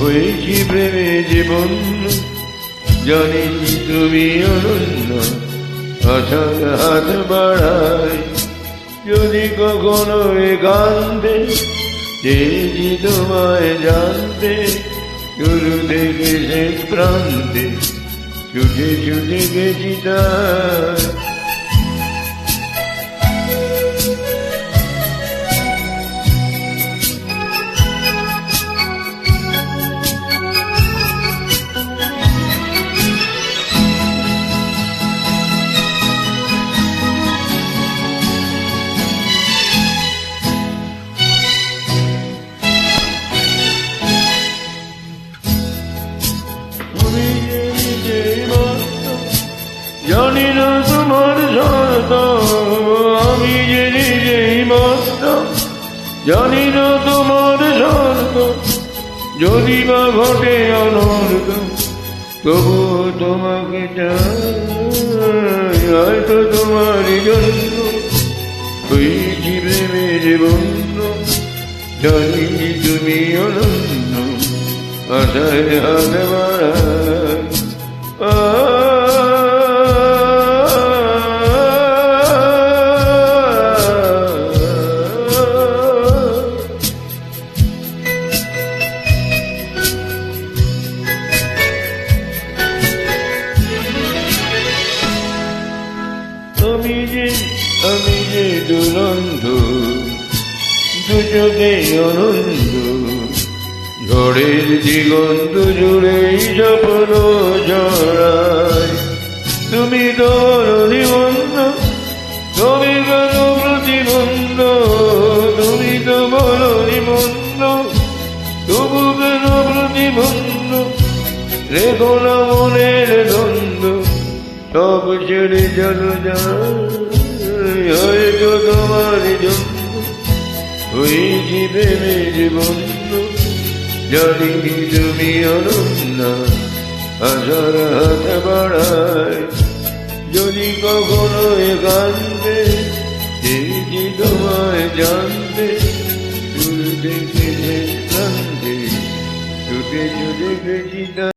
হয়েছি প্রেমে জীবন, জানি তুমি অনন্য। আশার হাত বাড়াই যদি কখনো একান্তে, চেয়েছি তোমায় জানতে, শুরু থেকে শেষ প্রান্তে ছুটে ছুটে গেছি তাই। জানি না তোমার শর্ত, আমি যে নিজেই মস্ত, জানি না তোমার শর্ত, যদি বা ঘটে অনর্থ, তবুও তোমাকে চাই, হয়তো তোমারই জন্য হয়েছি প্রেমের বন্ধু, জানি তুমি অনন্য। আশায় হাত বাড়াই আমি যে দুরন্ধ, দু চোখে অনন্ত, ঝড়ের দিগন্ত জুড়েই স্বপ্ন জড়াই। তুমি তো নিবন্ধ, তুমি কেন প্রতিবন্ধ, তুমি তো বলো নিবন্ধ, তবু কেন প্রতিবন্ধ, রেখো না মনের দ্বন্দ্ব, সব ছেড়ে চলো যাই, হয়তো তোমার জন্য হয়েছি প্রেমের বন্ধু, জানি তুমি অনন্য। আশার হাত বাড়াই যদি কখনো একান্তে, চেয়েছি তোমায় জানতে, শুরু থেকে শেষ প্রান্তে ছুটে ছুটে গেছি।